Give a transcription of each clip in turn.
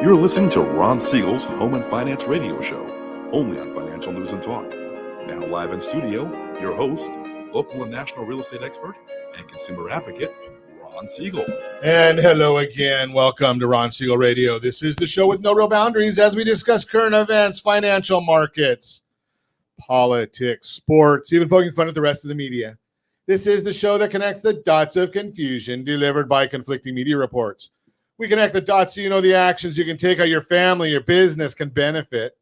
You're listening to Ron Siegel's Home and Finance Radio Show, only on Financial News and Talk. Now live in studio, your host, local and national real estate expert and consumer advocate, Ron Siegel. And hello again. Welcome to Ron Siegel Radio. This is the show with no real boundaries as we discuss current events, financial markets, politics, sports, even poking fun at the rest of the media. This is the show that connects the dots of confusion delivered by conflicting media reports. We connect the dots so you know the actions you can take, how your family, your business can benefit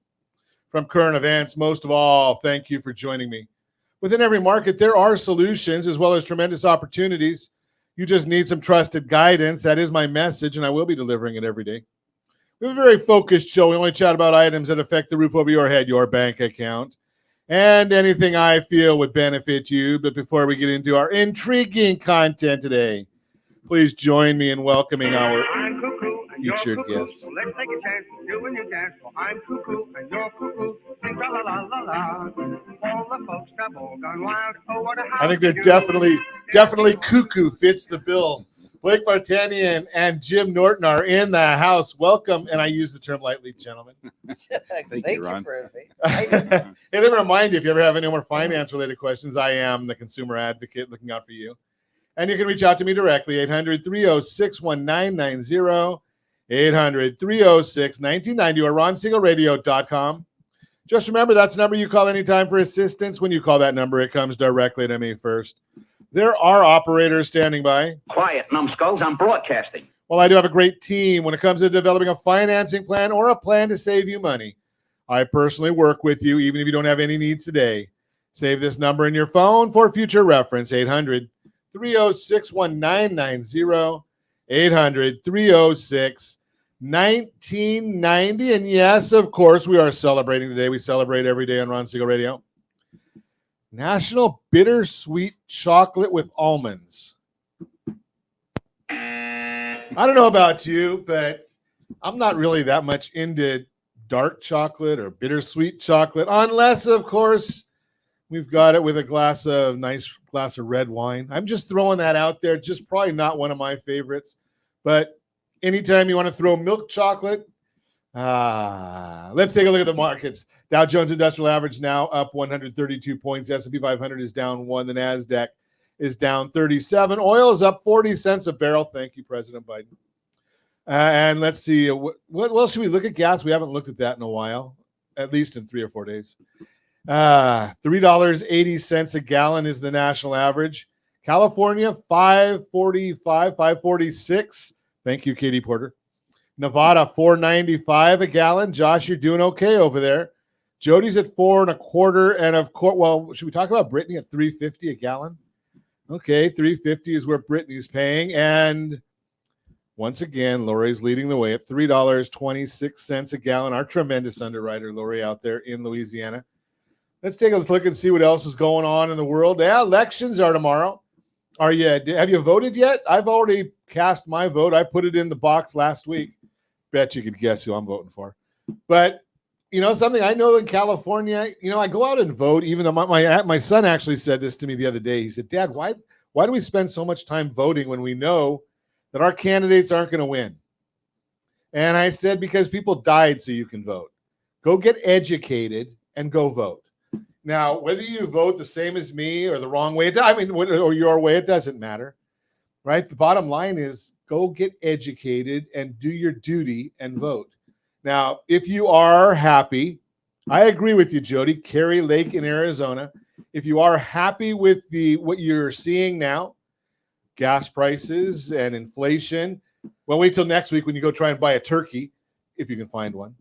from current events. Most of all, thank you for joining me. Within every market, there are solutions as well as tremendous opportunities. You just need some trusted guidance. That is my message, and I will be delivering it every day. We have a very focused show. We only chat about items that affect the roof over your head, your bank account, and anything I feel would benefit you. But before we get into our intriguing content today, please join me in welcoming our featured guests. So let's take a chance, you and your dance. Well, I'm cuckoo and you're cuckoo. Sing la la la la la. All the folks have all gone wild. Oh, what a house. I think they're definitely cuckoo fits the bill. Blake Vartanian and Jim Norton are in the house. Welcome, and I use the term lightly, gentlemen. Thank you, Ron. Hey, let me remind you, if you ever have any more finance-related questions, I am the consumer advocate looking out for you. And you can reach out to me directly, 800-306-1990, 800-306-1990, or ronsiegelradio.com. Just remember, that's the number you call anytime for assistance. When you call that number, it comes directly to me first. There are operators standing by. Quiet, numbskulls, I'm broadcasting. Well, I do have a great team when it comes to developing a financing plan or a plan to save you money. I personally work with you, even if you don't have any needs today. Save this number in your phone for future reference, 800-306-1990, 800-306-1990. And yes, of course, we are celebrating today. We celebrate every day on Ron Siegel Radio. National Bittersweet Chocolate with Almonds. I don't know about you, but I'm not really that much into dark chocolate or bittersweet chocolate, unless, of course, we've got it with a nice glass of red wine. I'm just throwing that out there. Just probably not one of my favorites. But anytime you want to throw milk chocolate, let's take a look at the markets. Dow Jones Industrial Average now up 132 points. S&P 500 is down 1. The NASDAQ is down 37. Oil is up 40 cents a barrel. Thank you, President Biden. And let's see. What should we look at gas? We haven't looked at that in a while, at least in 3 or 4 days. $3.80 a gallon is the national average. California, $5.45, $5.46. Thank you, Katie Porter. Nevada, $4.95 a gallon. Josh, you're doing okay over there. Jody's at $4.25, and of course, well, should we talk about Brittany at $3.50 a gallon? Okay, $3.50 is where Brittany's paying, and once again, Lori's leading the way at $3.26 a gallon. Our tremendous underwriter, Lori, out there in Louisiana. Let's take a look and see what else is going on in the world. Yeah, elections are tomorrow. Have you voted yet? I've already cast my vote. I put it in the box last week. Bet you could guess who I'm voting for. But, something I know in California, I go out and vote, even though my son actually said this to me the other day. He said, Dad, why do we spend so much time voting when we know that our candidates aren't going to win? And I said, because people died so you can vote. Go get educated and go vote. Now, whether you vote the same as me or the wrong way, or your way, it doesn't matter, right? The bottom line is go get educated and do your duty and vote. Now, if you are happy, I agree with you, Jody, Carrie Lake in Arizona. If you are happy with what you're seeing now, gas prices and inflation, well, wait till next week when you go try and buy a turkey, if you can find one.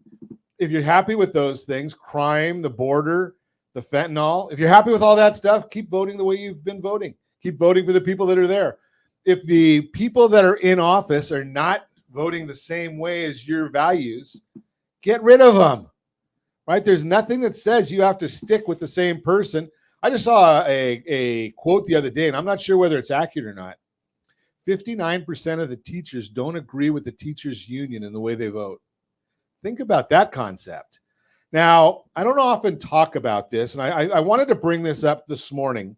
If you're happy with those things, crime, the border, the fentanyl, if you're happy with all that stuff, keep voting the way you've been voting. Keep voting for the people that are there. If the people that are in office are not voting the same way as your values, get rid of them, right? There's nothing that says you have to stick with the same person. I just saw a quote the other day, and I'm not sure whether it's accurate or not. 59% of the teachers don't agree with the teachers' union in the way they vote. Think about that concept. Now, I don't often talk about this, and I wanted to bring this up this morning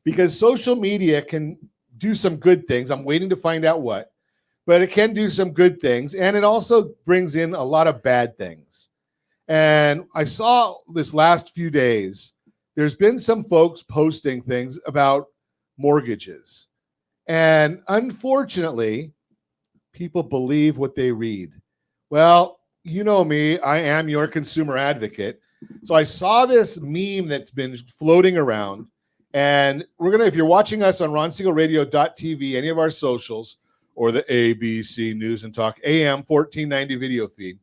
because social media can do some good things. I'm waiting to find out what. but it can do some good things. And it also brings in a lot of bad things. And I saw this last few days, there's been some folks posting things about mortgages. And unfortunately, people believe what they read. Well, you know me, I am your consumer advocate. So I saw this meme that's been floating around. And we're going to, if you're watching us on RonSiegelRadio.tv, any of our socials, or the ABC News and Talk AM 1490 video feed,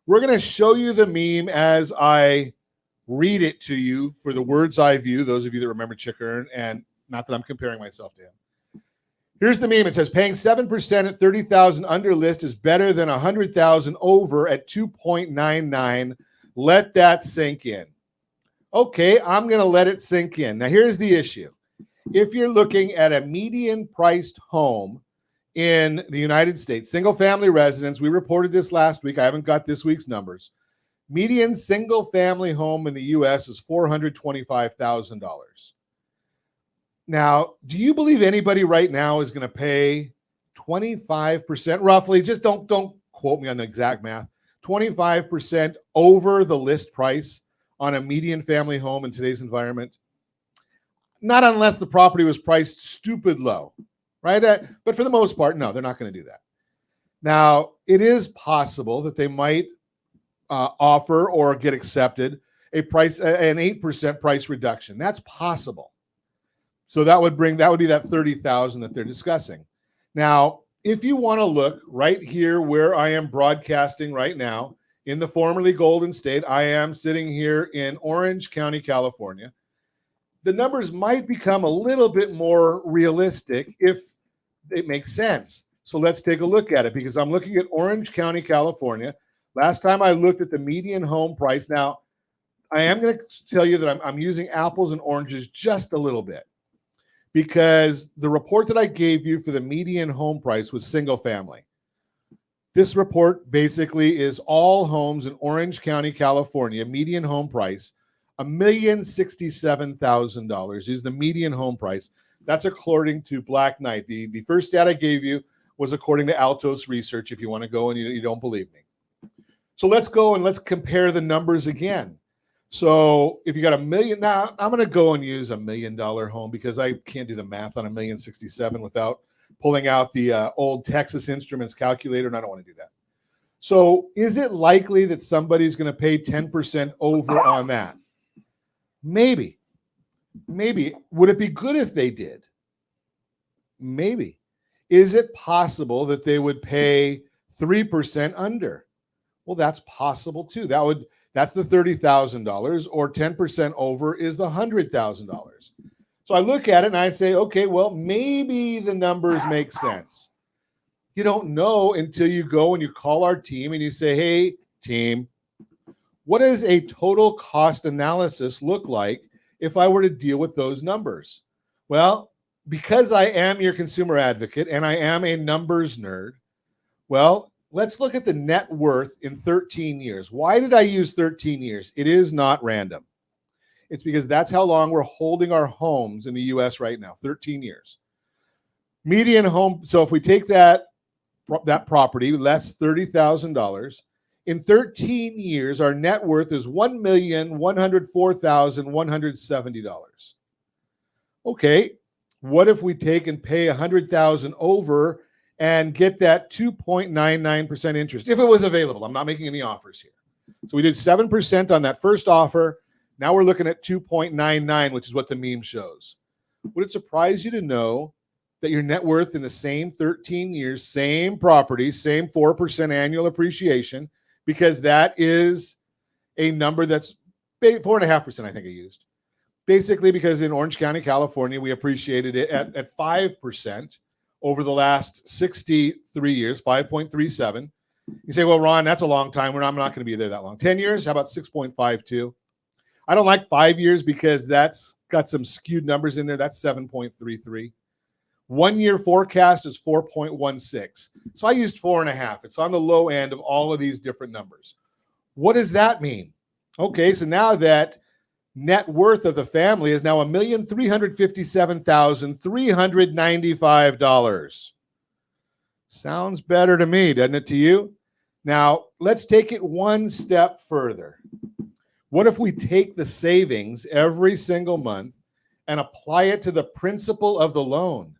we're going to show you the meme as I read it to you for the words I view, those of you that remember Chickern, and not that I'm comparing myself to him. Here's the meme. It says, paying 7% at 30,000 under list is better than 100,000 over at 2.99. Let that sink in. Okay, I'm going to let it sink in. Now, here's the issue. If you're looking at a median priced home in the United States, single family residence, we reported this last week. I haven't got this week's numbers. Median single family home in the U.S. is $425,000. Now, do you believe anybody right now is going to pay 25%, roughly, just don't quote me on the exact math, 25% over the list price on a median family home in today's environment? Not unless the property was priced stupid low, right? But for the most part, no, they're not going to do that. Now, it is possible that they might offer or get accepted an 8% price reduction. That's possible. So that would be that 30,000 that they're discussing. Now, if you want to look right here where I am broadcasting right now in the formerly Golden State, I am sitting here in Orange County, California. The numbers might become a little bit more realistic if it makes sense. So let's take a look at it, because I'm looking at Orange County, California. Last time I looked at the median home price. Now, I am going to tell you that I'm using apples and oranges just a little bit, because the report that I gave you for the median home price was single family. This report basically is all homes in Orange County, California, median home price, $1,067,000 is the median home price. That's according to Black Knight. The first stat I gave you was according to Altos Research, if you want to go and you don't believe me. So let's go and let's compare the numbers again. So if you got $1 million, now I'm going to go and use $1 million home, because I can't do the math on $1,067,000 without pulling out the old Texas Instruments calculator, and I don't want to do that. So is it likely that somebody's going to pay 10% over on that? Maybe. Would it be good if they did? Maybe. Is it possible that they would pay 3% under? Well, that's possible too. That's the $30,000, or 10% over is the $100,000. So I look at it and I say, okay, well, maybe the numbers make sense. You don't know until you go and you call our team and you say, hey, team, what does a total cost analysis look like if I were to deal with those numbers? Well, because I am your consumer advocate and I am a numbers nerd, well, let's look at the net worth in 13 years. Why did I use 13 years? It is not random. It's because that's how long we're holding our homes in the U.S. right now, 13 years. Median home, so if we take that property, less $30,000, in 13 years, our net worth is $1,104,170. Okay, what if we take and pay $100,000 over and get that 2.99% interest, if it was available? I'm not making any offers here. So we did 7% on that first offer. Now we're looking at 2.99, which is what the meme shows. Would it surprise you to know that your net worth in the same 13 years, same property, same 4% annual appreciation, because that is a number that's 4.5%, I think I used. Basically, because in Orange County, California, we appreciated it at 5% over the last 63 years, 5.37. You say, well, Ron, that's a long time. I'm not going to be there that long. 10 years, how about 6.52? I don't like 5 years because that's got some skewed numbers in there. That's 7.33. 1 year forecast is 4.16. So I used 4.5. It's on the low end of all of these different numbers. What does that mean? Okay, so now that net worth of the family is now $1,357,395. Sounds better to me, doesn't it to you? Now, let's take it one step further. What if we take the savings every single month and apply it to the principal of the loan?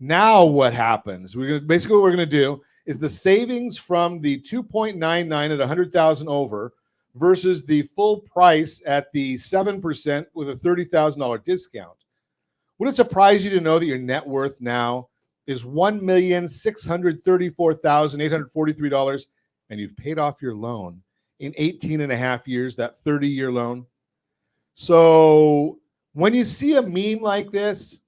Now what happens? Basically what we're going to do is the savings from the 2.99 at 100,000 over versus the full price at the 7% with a $30,000 discount. Would it surprise you to know that your net worth now is $1,634,843 and you've paid off your loan in 18 and a half years, that 30-year loan? So when you see a meme like this,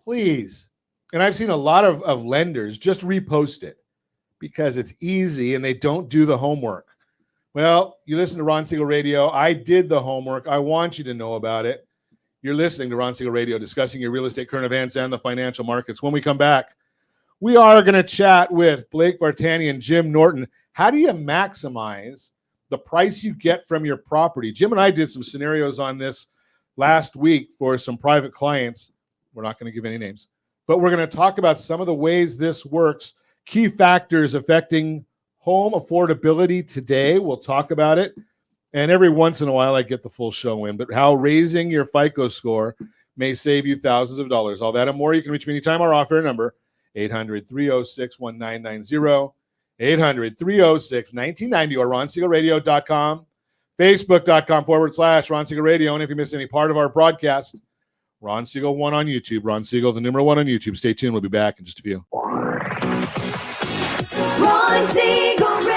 please, and I've seen a lot of lenders just repost it because it's easy and they don't do the homework. Well, you listen to Ron Siegel Radio. I did the homework. I want you to know about it. You're listening to Ron Siegel Radio, discussing your real estate current events and the financial markets. When we come back, we are going to chat with Blake Vartanian and Jim Norton. How do you maximize the price you get from your property? Jim and I did some scenarios on this last week for some private clients. We're not going to give any names, but we're going to talk about some of the ways this works, key factors affecting home affordability today. We'll talk about it. And every once in a while, I get the full show in, but how raising your FICO score may save you thousands of dollars. All that and more. You can reach me anytime. Our off-air number, 800-306-1990, 800-306-1990, or ronsiegelradio.com, facebook.com/Ron Siegel Radio. And if you miss any part of our broadcast, Ron Siegel 1 on YouTube. Ron Siegel, the number 1 on YouTube. Stay tuned. We'll be back in just a few. Ron Siegel Radio.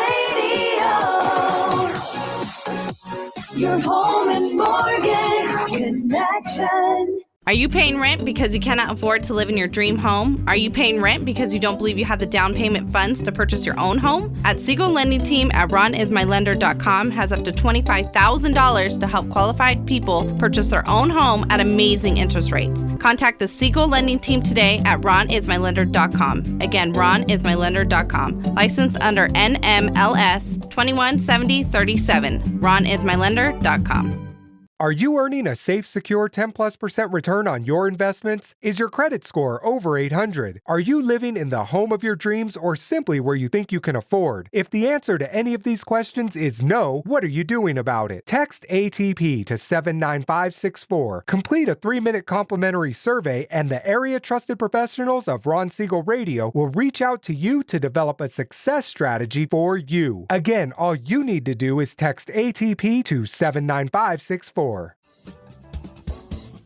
Your home and mortgage connection. Are you paying rent because you cannot afford to live in your dream home? Are you paying rent because you don't believe you have the down payment funds to purchase your own home? At Siegel Lending Team at ronismylender.com has up to $25,000 to help qualified people purchase their own home at amazing interest rates. Contact the Siegel Lending Team today at ronismylender.com. Again, ronismylender.com. Licensed under NMLS 217037. ronismylender.com. Are you earning a safe, secure 10+% return on your investments? Is your credit score over 800? Are you living in the home of your dreams or simply where you think you can afford? If the answer to any of these questions is no, what are you doing about it? Text ATP to 79564. Complete a 3-minute complimentary survey and the area trusted professionals of Ron Siegel Radio will reach out to you to develop a success strategy for you. Again, all you need to do is text ATP to 79564.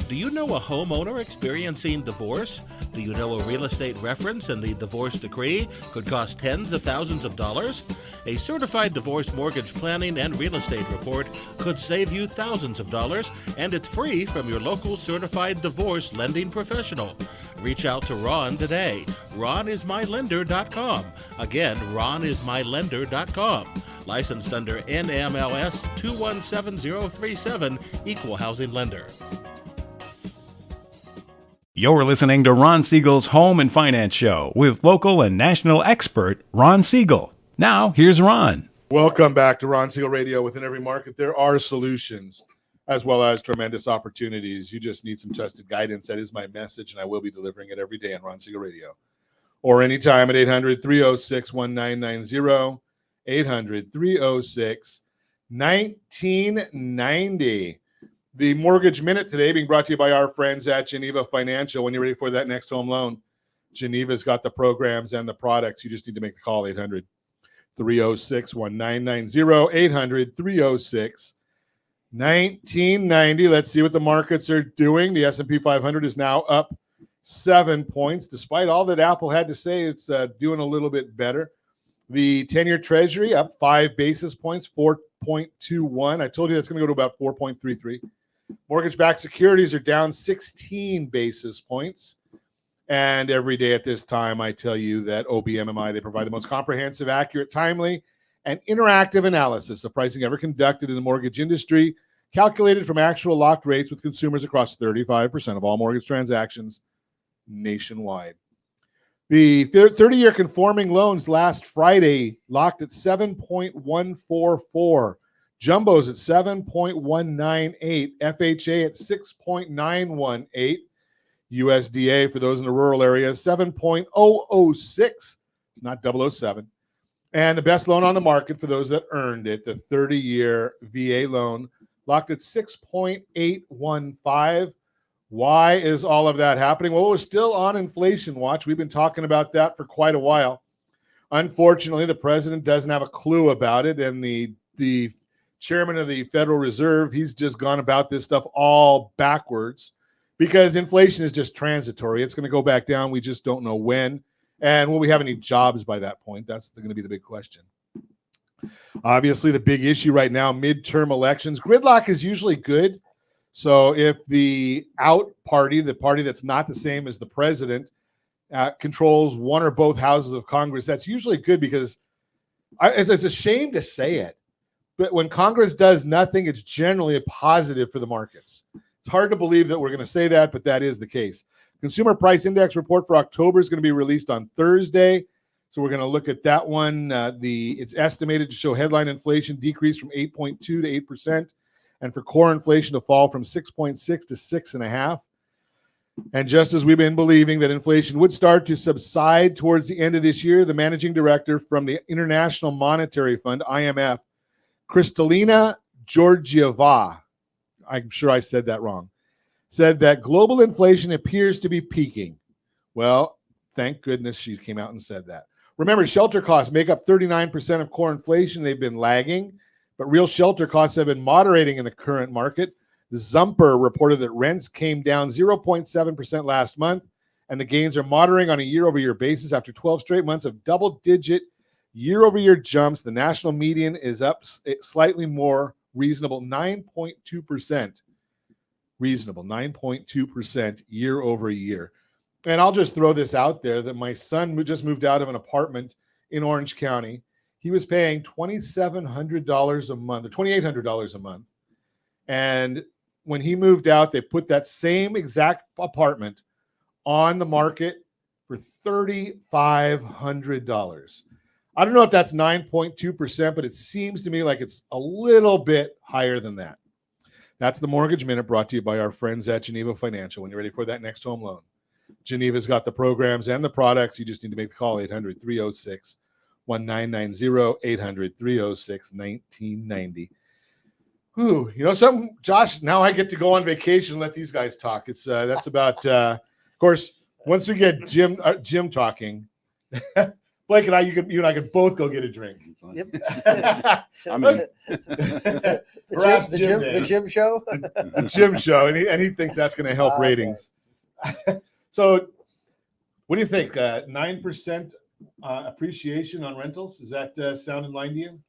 Do you know a homeowner experiencing divorce? Do you know a real estate reference and the divorce decree could cost tens of thousands of dollars? A certified divorce mortgage planning and real estate report could save you thousands of dollars, and it's free from your local certified divorce lending professional. Reach out to Ron today. ronismylender.com. Again, ronismylender.com. Licensed under NMLS 217037, Equal Housing Lender. You're listening to Ron Siegel's Home and Finance Show with local and national expert Ron Siegel. Now, here's Ron. Welcome back to Ron Siegel Radio. Within every market, there are solutions as well as tremendous opportunities. You just need some trusted guidance. That is my message, and I will be delivering it every day on Ron Siegel Radio. Or anytime at 800-306-1990, 800-306-1990. The Mortgage Minute today being brought to you by our friends at Geneva Financial. When you're ready for that next home loan, Geneva's got the programs and the products. You just need to make the call, 800-306-1990, 800-306-1990. Let's see what the markets are doing. The S&P 500 is now up 7 points. Despite all that Apple had to say, it's doing a little bit better. The 10-year Treasury up 5 basis points, 4.21. I told you that's going to go to about 4.33. Mortgage-backed securities are down 16 basis points. And every day at this time, I tell you that OBMMI, they provide the most comprehensive, accurate, timely, and interactive analysis of pricing ever conducted in the mortgage industry, calculated from actual locked rates with consumers across 35% of all mortgage transactions nationwide. The 30-year conforming loans last Friday locked at 7.144. Jumbos at 7.198. FHA at 6.918. USDA, for those in the rural areas, 7.006. not 007. And the best loan on the market for those that earned it, the 30-year VA loan, locked at 6.815. Why is all of that happening? Well, we're still on inflation watch. We've been talking about that for quite a while. Unfortunately, the president doesn't have a clue about it, and the chairman of the Federal Reserve, he's just gone about this stuff all backwards because inflation is just transitory. It's going to go back down. We just don't know when. And will we have any jobs by that point? That's going to be the big question. Obviously, the big issue right now, midterm elections. Gridlock is usually good. So if the out party, the party that's not the same as the president, controls one or both houses of Congress, that's usually good because it's a shame to say it, but when Congress does nothing, it's generally a positive for the markets. It's hard to believe that we're going to say that, but that is the case. Consumer Price Index report for October is going to be released on Thursday. So we're going to look at that one. It's estimated to show headline inflation decrease from 8.2 to 8%, and for core inflation to fall from 6.6 to 6.5. And just as we've been believing that inflation would start to subside towards the end of this year, the managing director from the International Monetary Fund, IMF, Kristalina Georgieva, I'm sure I said that wrong, said that global inflation appears to be peaking. Well, thank goodness she came out and said that. Remember, shelter costs make up 39% of core inflation. They've been lagging, but real shelter costs have been moderating in the current market. Zumper reported that rents came down 0.7% last month, and the gains are moderating on a year-over-year basis after 12 straight months of double-digit year-over-year jumps. The national median is up slightly more reasonable, 9.2%. Reasonable, 9.2% year-over-year. And I'll just throw this out there that my son just moved out of an apartment in Orange County. He was paying $2,700 a month, or $2,800 a month. And when he moved out, they put that same exact apartment on the market for $3,500. I don't know if that's 9.2%, but it seems to me like it's a little bit higher than that. That's the Mortgage Minute, brought to you by our friends at Geneva Financial. When you're ready for that next home loan, Geneva's got the programs and the products. You just need to make the call, 800-306-1990, 800-306-1990. Ooh, you know something, Josh? Now I get to go on vacation and let these guys talk. It's that's about, of course, once we get Jim talking, Blake and I, you and I could both go get a drink. Yep. I'm in. The Jim show. The Jim show, and he thinks that's going to help ratings. So, what do you think? 9% appreciation on rentals? Does that sound in line to you?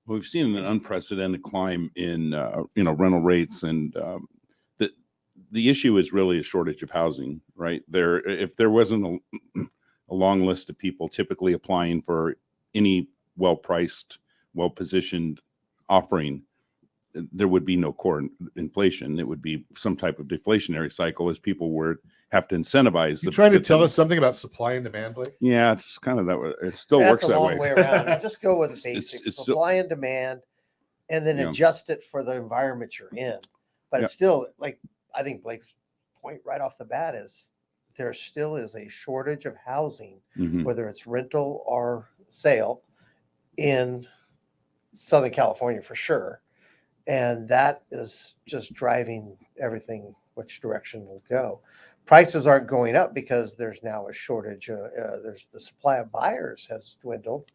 Well, we've seen an unprecedented climb in rental rates, and the issue is really a shortage of housing, right? If there wasn't a long list of people typically applying for any well-priced, well-positioned offering, there would be no core inflation. It would be some type of deflationary cycle as people would have to incentivize. You trying to tell us something about supply and demand, Blake? Yeah, it's kind of that way. It still works that way. That's a long way around. Just go with the basics, it's supply and demand, and then adjust it for the environment you're in. But it's still, like, I think Blake's point right off the bat is there still is a shortage of housing, whether it's rental or sale, in Southern California for sure. And that is just driving everything which direction will go. Prices aren't going up because there's now a shortage. There's the supply of buyers has dwindled.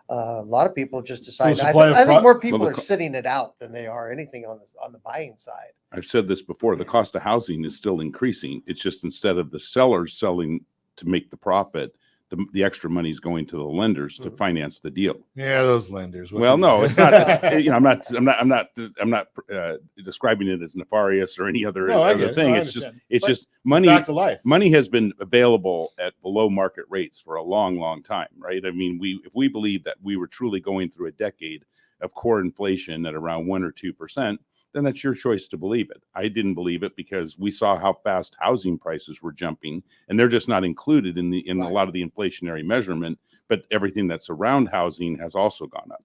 A lot of people just decide. I think more people are sitting it out than they are anything on the buying side. I've said this before. The cost of housing is still increasing. It's just instead of the sellers selling to make the profit, the extra money is going to the lenders to finance the deal. Yeah, those lenders. Well, no, it's not. I'm not describing it as nefarious or any other thing. It's just money. Back to life. Money has been available at below market rates for a long, long time, right? I mean, if we believe that we were truly going through a decade of core inflation at around 1 or 2%, then that's your choice to believe it. I didn't believe it because we saw how fast housing prices were jumping, and they're just not included in a lot of the inflationary measurement, but everything that's around housing has also gone up.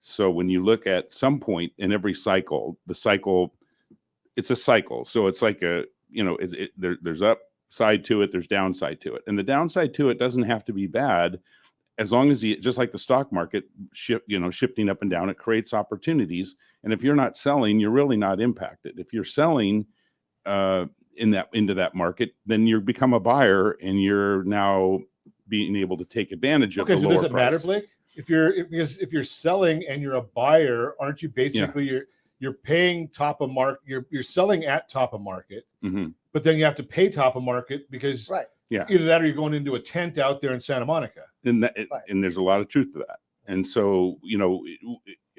So when you look at some point in every cycle, it's a cycle. So it's like there's up, side to it, there's downside to it. And the downside to it doesn't have to be bad, as long as just like the stock market, shifting up and down, it creates opportunities. And if you're not selling, you're really not impacted. If you're selling into that market, then you become a buyer and you're now being able to take advantage of the lower price. Does it matter, Blake? If you're selling and you're a buyer, aren't you basically you're paying top of market? You're selling at top of market, but then you have to pay top of market because either that or you're going into a tent out there in Santa Monica. And there's a lot of truth to that. And so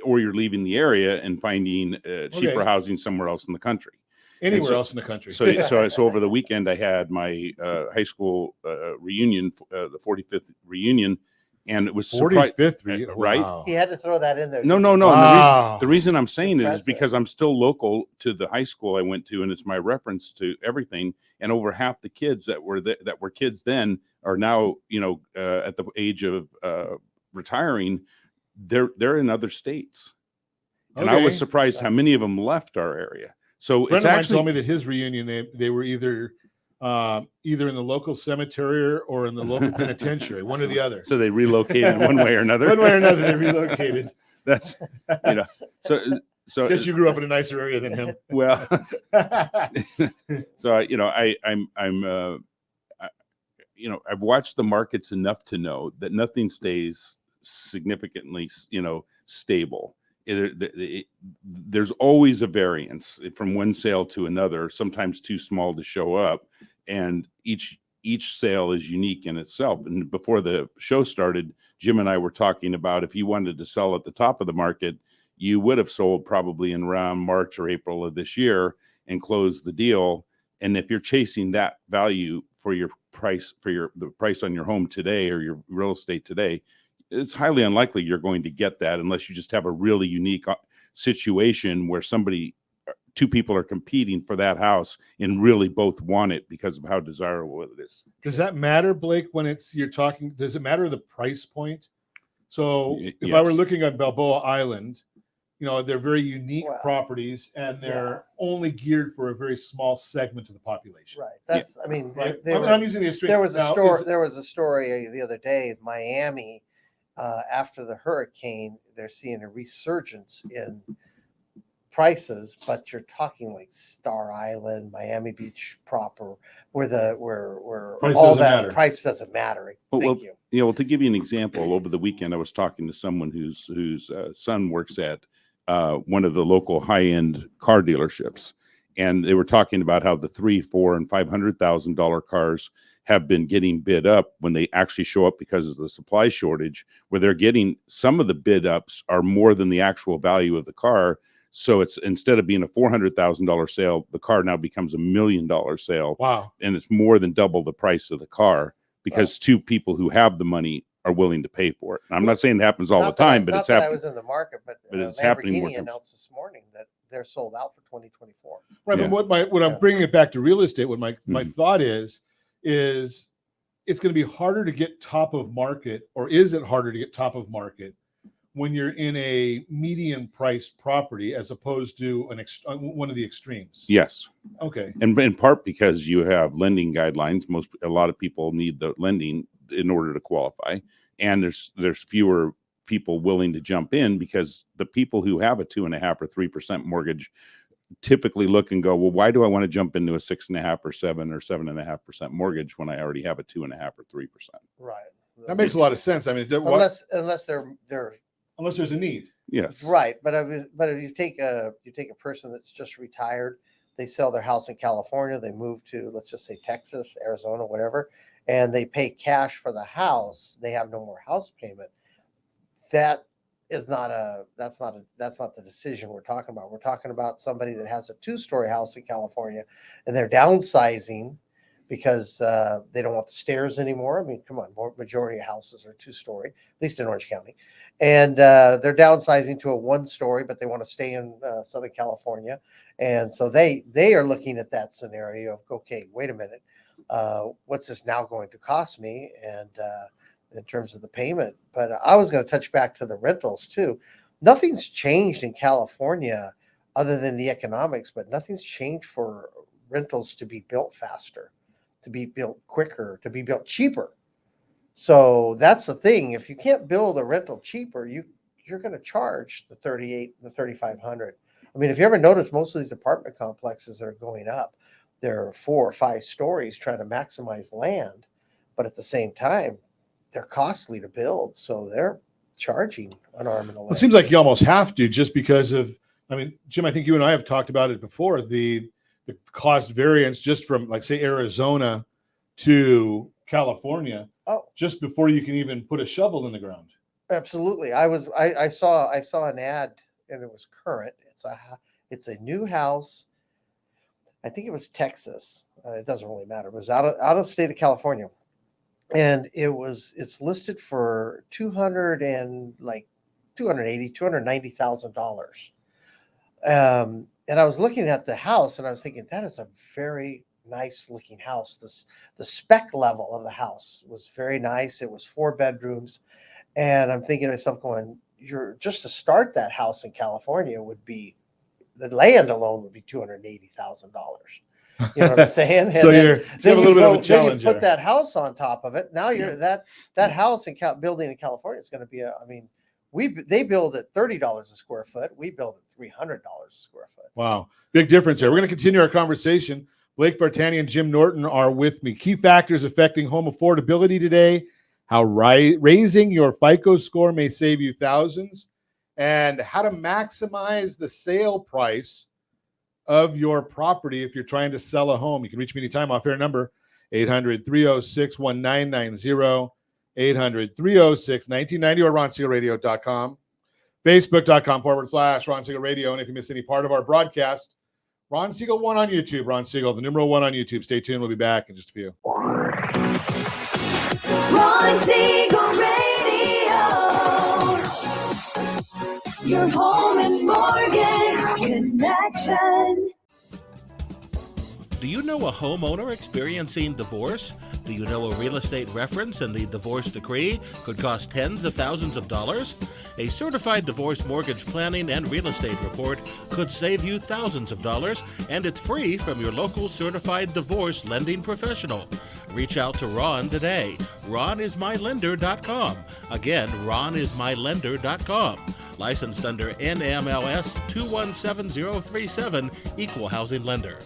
or you're leaving the area and finding cheaper housing somewhere else in the country. Anywhere else in the country. So over the weekend, I had my high school reunion, the 45th reunion, and it was 45th reunion, right? Wow. He had to throw that in there. No. Wow. The reason I'm saying it is because I'm still local to the high school I went to, and it's my reference to everything. And over half the kids that were kids then are now, at the age of retiring. They're in other states, and I was surprised how many of them left our area. So it's actually told me that his reunion they were either in the local cemetery or in the local penitentiary, one or the other. So they relocated one way or another. One way or another, they relocated. That's so. Guess you grew up in a nicer area than him. Well, so I've watched the markets enough to know that nothing stays significantly, stable. There's always a variance from one sale to another, sometimes too small to show up, and each sale is unique in itself. And before the show started, Jim and I were talking about if you wanted to sell at the top of the market, you would have sold probably in around March or April of this year and closed the deal. And if you're chasing that value for your price, the price on your home today or your real estate today, it's highly unlikely you're going to get that unless you just have a really unique situation where two people are competing for that house and really both want it because of how desirable it is. Does that matter, Blake, when does it matter the price point? So if I were looking at Balboa Island, they're very unique properties and they're only geared for a very small segment of the population. Right. That's, right? I'm using the extreme. There was a story the other day, Miami, after the hurricane, they're seeing a resurgence in prices, but you're talking like Star Island, Miami Beach proper, where price doesn't matter. Thank you. Well, to give you an example, over the weekend I was talking to someone whose son works at one of the local high-end car dealerships, and they were talking about how the $300,000, $400,000, and $500,000 cars have been getting bid up when they actually show up because of the supply shortage, where they're getting some of the bid ups are more than the actual value of the car. So it's instead of being a $400,000 sale, the car now becomes $1 million sale. Wow. And it's more than double the price of the car because two people who have the money are willing to pay for it. And I'm not saying it happens all the time, but it's happening. I was in the market, but it's happening more. Lamborghini announced this morning that they're sold out for 2024. Right. But what I'm bringing it back to real estate, what my thought is it's going to be harder to get top of market, or is it harder to get top of market when you're in a median priced property as opposed to one of the extremes? Yes. Okay. And in part because you have lending guidelines. A lot of people need the lending in order to qualify, and there's fewer people willing to jump in because the people who have a 2.5% or 3% mortgage typically look and go, well, why do I want to jump into a 6.5% or 7% or 7.5% mortgage when I already have a 2.5% or 3%? Right. That makes a lot of sense. I mean, unless they're unless there's a need. Yes. Right. But if you take a person that's just retired, they sell their house in California, they move to, let's just say, Texas, Arizona, whatever, and they pay cash for the house, they have no more house payment. That's not the decision we're talking about. We're talking about somebody that has a 2-story house in California and they're downsizing because they don't want the stairs anymore. I mean, come on, majority of houses are 2-story, at least in Orange County. And they're downsizing to a 1-story, but they want to stay in Southern California. And so they are looking at that scenario of, okay, wait a minute, what's this now going to cost me? And in terms of the payment. But I was going to touch back to the rentals too. Nothing's changed in California other than the economics, but nothing's changed for rentals to be built faster. to be built quicker, to be built cheaper. So that's the thing. If you can't build a rental cheaper, you're going to charge the 38, the 3,500. I mean, if you ever notice, most of these apartment complexes that are going up, they're 4 or 5 stories trying to maximize land, but at the same time, they're costly to build. So they're charging an arm and a leg. It seems like you almost have to, just because of, I mean, Jim, I think you and I have talked about it before, the cost variance just from, like, say, Arizona to California, just before you can even put a shovel in the ground. Absolutely. I saw an ad, and it was current. It's a new house. I think it was Texas. It doesn't really matter. It was out of the state of California, and it's listed for $290,000. And I was looking at the house, and I was thinking, that is a very nice looking house. The spec level of the house was very nice. It was 4 bedrooms. And I'm thinking to myself, going, just to start that house in California would be, the land alone would be $280,000. You know what I'm saying? So you have a little bit of a challenge. Then you put that house on top of it. Now that house building in California is going to be they build at $30 a square foot. We build at $300 a square foot. Wow. Big difference here. We're going to continue our conversation. Blake Vartanian and Jim Norton are with me. Key factors affecting home affordability today, how raising your FICO score may save you thousands, and how to maximize the sale price of your property if you're trying to sell a home. You can reach me anytime. Off-air number, 800-306-1990, 800-306-1990, or RonSiegelRadio.com, Facebook.com/Ron Siegel Radio. And if you miss any part of our broadcast, Ron Siegel 1 on YouTube. Ron Siegel, the numeral 1 on YouTube. Stay tuned. We'll be back in just a few. Ron Siegel Radio. Your home and mortgage connection. Do you know a homeowner experiencing divorce? Do you know a real estate reference and the divorce decree could cost tens of thousands of dollars? A certified divorce mortgage planning and real estate report could save you thousands of dollars, and it's free from your local certified divorce lending professional. Reach out to Ron today. RonIsMyLender.com. Again, RonIsMyLender.com. Licensed under NMLS 217037, Equal Housing Lender.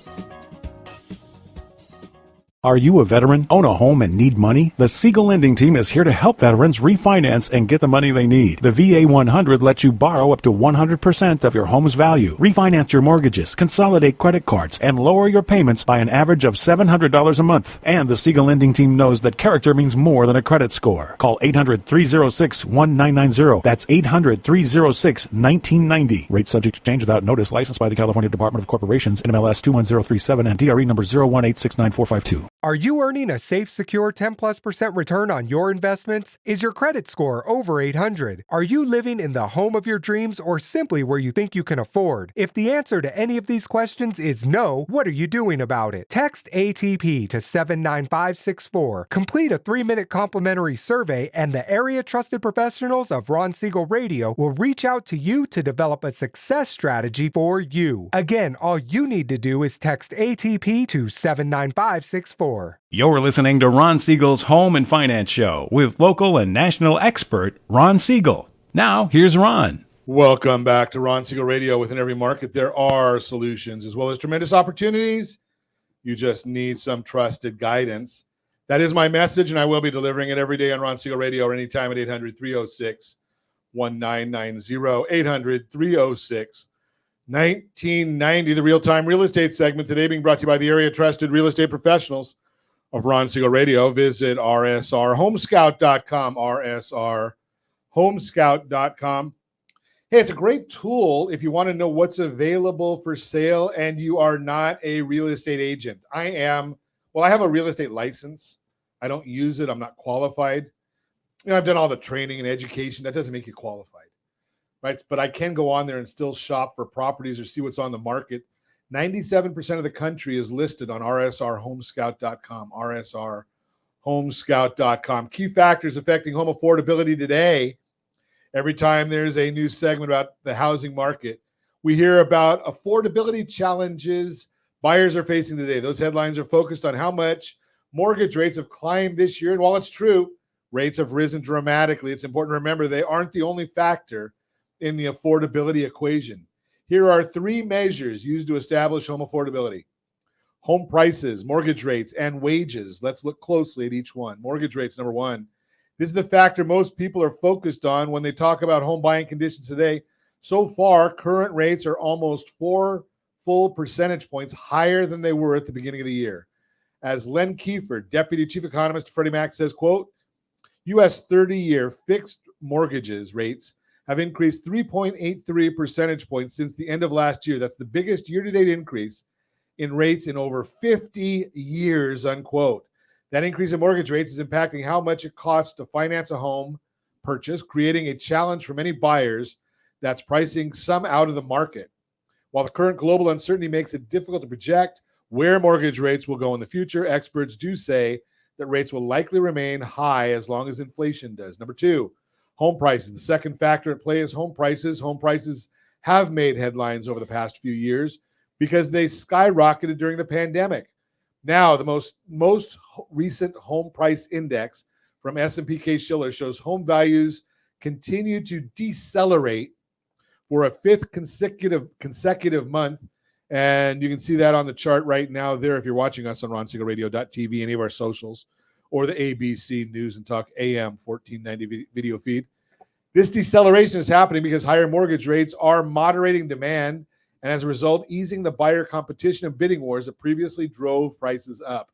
Are you a veteran, own a home, and need money? The Siegel Lending Team is here to help veterans refinance and get the money they need. The VA 100 lets you borrow up to 100% of your home's value, refinance your mortgages, consolidate credit cards, and lower your payments by an average of $700 a month. And the Siegel Lending Team knows that character means more than a credit score. Call 800-306-1990. That's 800-306-1990. Rate subject to change without notice. Licensed by the California Department of Corporations, NMLS 21037, and DRE number 018694452. Are you earning a safe, secure 10+% return on your investments? Is your credit score over 800? Are you living in the home of your dreams or simply where you think you can afford? If the answer to any of these questions is no, what are you doing about it? Text ATP to 79564. Complete a 3-minute complimentary survey, and the area trusted professionals of Ron Siegel Radio will reach out to you to develop a success strategy for you. Again, all you need to do is text ATP to 79564. You're listening to Ron Siegel's Home and Finance Show with local and national expert Ron Siegel. Now, here's Ron. Welcome back to Ron Siegel Radio. Within every market, there are solutions as well as tremendous opportunities. You just need some trusted guidance. That is my message, and I will be delivering it every day on Ron Siegel Radio or anytime at 800-306-1990, 800-306-1990, the real-time real estate segment today being brought to you by the area trusted real estate professionals of Ron Siegel Radio. Visit rsrhomescout.com, rsrhomescout.com. Hey, it's a great tool if you want to know what's available for sale and you are not a real estate agent. I have a real estate license. I don't use it. I'm not qualified. I've done all the training and education. That doesn't make you qualified. Right, but I can go on there and still shop for properties or see what's on the market. 97% of the country is listed on rsrhomescout.com, rsrhomescout.com. Key factors affecting home affordability today. Every time there's a new segment about the housing market, we hear about affordability challenges buyers are facing today. Those headlines are focused on how much mortgage rates have climbed this year. And while it's true, rates have risen dramatically, it's important to remember they aren't the only factor in the affordability equation. Here are 3 measures used to establish home affordability: home prices, mortgage rates, and wages. Let's look closely at each one. Mortgage rates, number 1. This is the factor most people are focused on when they talk about home buying conditions today. So far, current rates are almost 4 full percentage points higher than they were at the beginning of the year. As Len Kiefer, Deputy Chief Economist at Freddie Mac, says, quote, U.S. 30-year fixed mortgages rates have increased 3.83 percentage points since the end of last year. That's the biggest year-to-date increase in rates in over 50 years, unquote. That increase in mortgage rates is impacting how much it costs to finance a home purchase, creating a challenge for many buyers that's pricing some out of the market. While the current global uncertainty makes it difficult to project where mortgage rates will go in the future, experts do say that rates will likely remain high as long as inflation does. Number 2, home prices. The second factor at play is home prices. Home prices have made headlines over the past few years because they skyrocketed during the pandemic. Now, the most recent home price index from S&P Case-Shiller shows home values continue to decelerate for a 5th consecutive month. And you can see that on the chart right now there if you're watching us on ronsiegelradio.tv, any of our socials, or the ABC News and Talk AM 1490 video feed. This deceleration is happening because higher mortgage rates are moderating demand, and as a result, easing the buyer competition and bidding wars that previously drove prices up.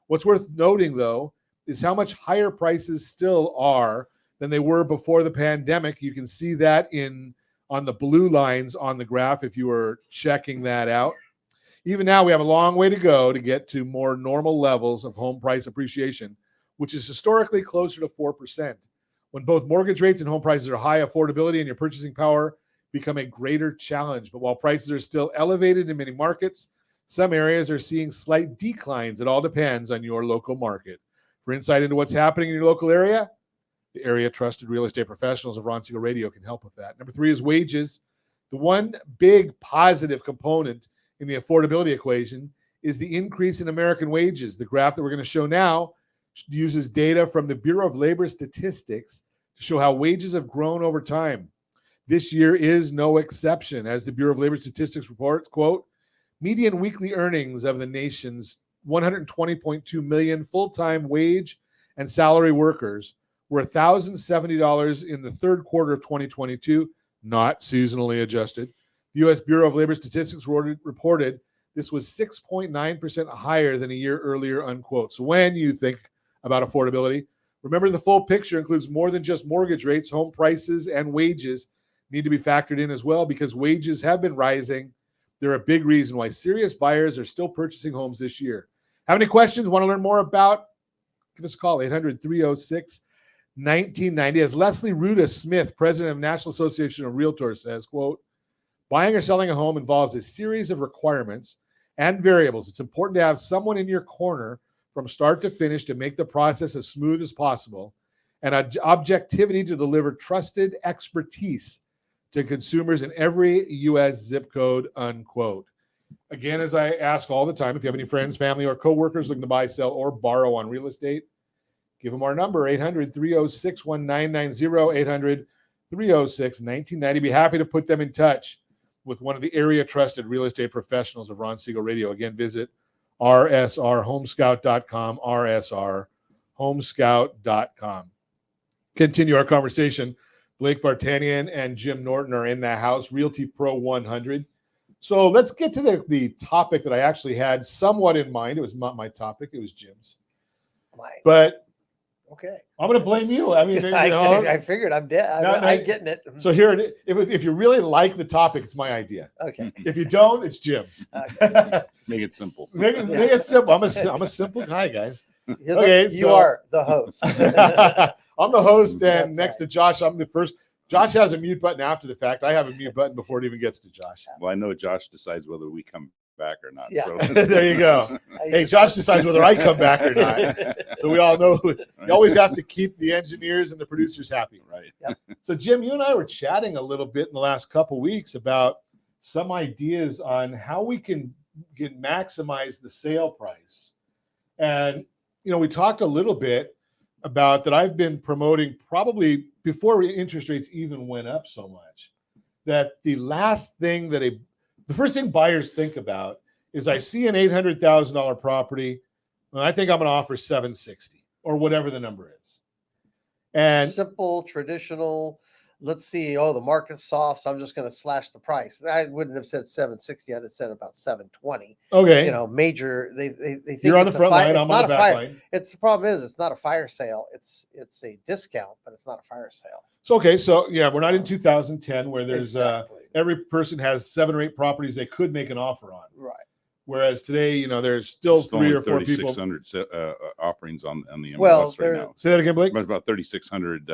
What's worth noting, though, is how much higher prices still are than they were before the pandemic. You can see that on the blue lines on the graph if you were checking that out. Even now, we have a long way to go to get to more normal levels of home price appreciation, which is historically closer to 4%. When both mortgage rates and home prices are high, affordability and your purchasing power become a greater challenge. But while prices are still elevated in many markets, some areas are seeing slight declines. It all depends on your local market. For insight into what's happening in your local area, the area trusted real estate professionals of Ron Siegel Radio can help with that. Number 3 is wages. The one big positive component in the affordability equation is the increase in American wages. The graph that we're going to show now uses data from the Bureau of Labor Statistics to show how wages have grown over time. This year is no exception. As the Bureau of Labor Statistics reports, quote, median weekly earnings of the nation's 120.2 million full-time wage and salary workers were $1,070 in the third quarter of 2022, not seasonally adjusted. The U.S. Bureau of Labor Statistics reported this was 6.9% higher than a year earlier, unquote. So when you think about affordability, remember the full picture includes more than just mortgage rates. Home prices and wages need to be factored in as well because wages have been rising. They're a big reason why serious buyers are still purchasing homes this year. Have any questions? Want to learn more about? Give us a call, 800-306-1990. As Leslie Ruda Smith, president of National Association of Realtors, says, quote, buying or selling a home involves a series of requirements and variables. It's important to have someone in your corner from start to finish to make the process as smooth as possible and objectivity to deliver trusted expertise to consumers in every U.S. zip code, unquote. Again, as I ask all the time, if you have any friends, family, or coworkers looking to buy, sell, or borrow on real estate, give them our number, 800-306-1990, 800-306-1990. Be happy to put them in touch with one of the area trusted real estate professionals of Ron Siegel Radio. Again, visit rsrhomescout.com, rsrhomescout.com. Continue our conversation. Blake Vartanian and Jim Norton are in the house, Realty Pro 100. So let's get to the topic that I actually had somewhat in mind. It was not my topic. It was Jim's. But okay, I'm going to blame you. I mean, I figured I'm dead. I'm getting it. So here, if you really like the topic, it's my idea. Okay. If you don't, it's Jim's. Okay. Make it simple. Make it simple. I'm a simple guy, guys. You are the host. I'm the host, and next to Josh, I'm the first. Josh has a mute button after the fact. I have a mute button before it even gets to Josh. Well, I know Josh decides whether we come back or not. Yeah. So. There you go. Hey, Josh decides whether I come back or not. So we all know you always have to keep the engineers and the producers happy. Right. Yep. So, Jim, you and I were chatting a little bit in the last couple weeks about some ideas on how we can maximize the sale price. And we talked a little bit about that. I've been promoting probably before interest rates even went up so much, that the first thing buyers think about is, I see an $800,000 property and I think I'm going to offer $760 or whatever the number is. And simple, traditional, let's see, the market's soft, so I'm just going to slash the price. I wouldn't have said 760. I'd have said about 720. Okay. Major, they think you're on the it's front line, it's I'm not on the a back fire. line. The problem is it's not a fire sale. It's a discount, but it's not a fire sale. So yeah, we're not in 2010 where there's Exactly. every person has 7 or 8 properties they could make an offer on. Right. Whereas today, there's still There's 3 only or 4 people. 3,600 offerings on the MLS Well, right now. Say that again, Blake. There's about 3,600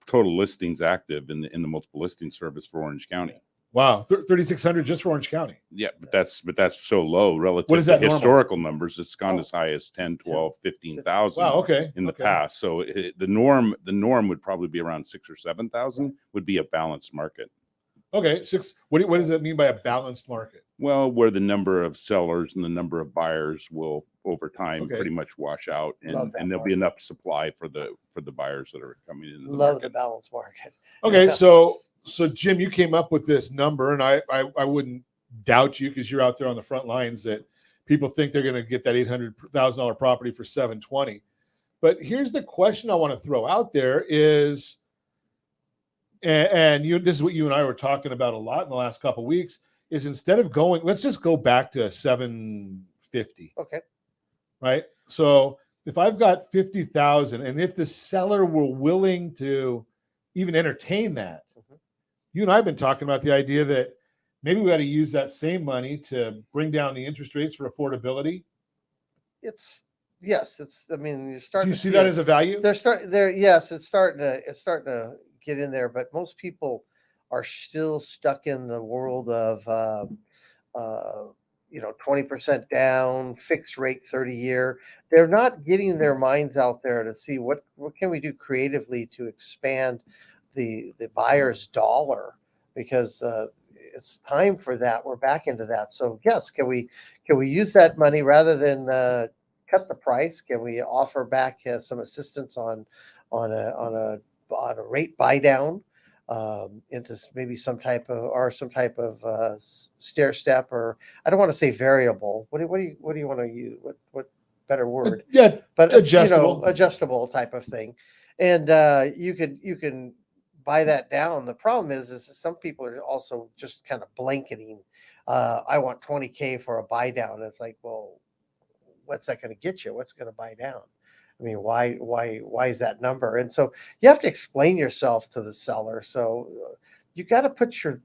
total listings active in the multiple listing service for Orange County. Wow, 3,600 just for Orange County. Yeah, but that's so low relative What is to that normal? historical numbers. It's gone as high as 10, 12, 15,000 Wow, okay. in the Okay. past. So the norm would probably be around 6,000 or 7,000 would be a balanced market. Okay, 6. What does that mean by a balanced market? Well, where the number of sellers and the number of buyers will over time Okay. pretty much wash out, Love and that there'll be enough supply for the buyers that are coming in. Love the balanced market. Okay, Yeah. so Jim, you came up with this number, and I wouldn't doubt you, because you're out there on the front lines, that people think they're going to get that $800,000 property for $720. But here's the question I want to throw out there is, and this is what you and I were talking about a lot in the last couple of weeks, is instead of going, let's just go back to $750. Okay. Right. So if I've got 50,000, and if the seller were willing to even entertain that, you and I have been talking about the idea that maybe we got to use that same money to bring down the interest rates for affordability. I mean, you're starting. Do you to see that as a value? Yes, it's starting to get in there, but most people are still stuck in the world of 20% down, fixed rate 30-year. They're not getting their minds out there to see what can we do creatively to expand the buyer's dollar, because it's time for that. We're back into that. So yes, can we use that money rather than cut the price? Can we offer back some assistance on a rate buy down into maybe some type of stair step, or I don't want to say variable. What do you want to use? What better word? Yeah, but adjustable. Adjustable type of thing, and you can buy that down. The problem is some people are also just kind of blanketing. I want 20K for a buy down. It's like, well, what's that going to get you? What's going to buy down? I mean, why is that number? And so you have to explain yourself to the seller. So you got to put your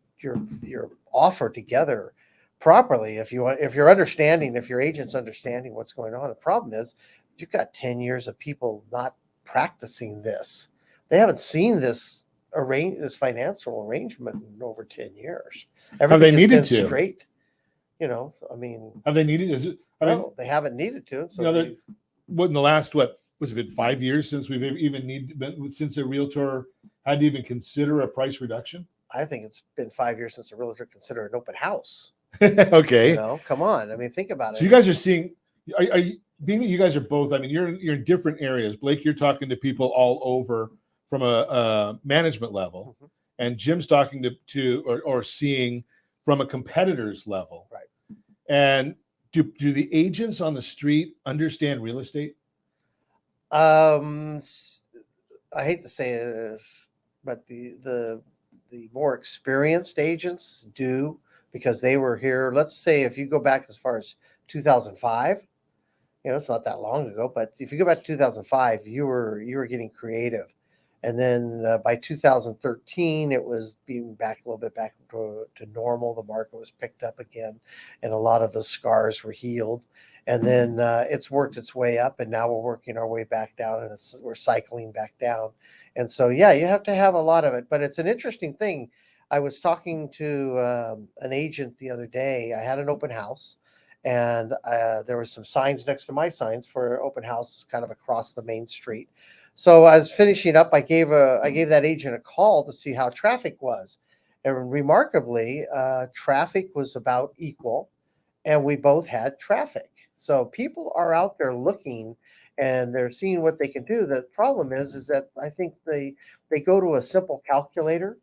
offer together properly. If your agent's understanding what's going on. The problem is you've got 10 years of people not practicing this. They haven't seen this financial arrangement in over 10 years. Have they needed to? Straight, so I mean, have they needed? No, they haven't needed to. So what in the last, what was it, been 5 years since we've even since a realtor had to even consider a price reduction? I think it's been 5 years since a realtor considered an open house. Okay. Come on. I mean, think about it. So you guys are seeing, are you, being that you guys are both, I mean, you're in different areas. Blake, you're talking to people all over from a management level, and Jim's talking to or seeing from a competitor's level. Right. And do the agents on the street understand real estate? I hate to say it, but the more experienced agents do, because they were here. Let's say if you go back as far as 2005, it's not that long ago, but if you go back to 2005, you were getting creative. And then by 2013, it was being back a little bit back to normal. The market was picked up again, and a lot of the scars were healed. And then it's worked its way up, and now we're working our way back down, and we're cycling back down. And so, yeah, you have to have a lot of it. But it's an interesting thing. I was talking to an agent the other day. I had an open house, and there was some signs next to my signs for open house kind of across the main street. So I was finishing up. I gave that agent a call to see how traffic was, and remarkably, traffic was about equal, and we both had traffic. So people are out there looking, and they're seeing what they can do. The problem is that I think they go to a simple calculator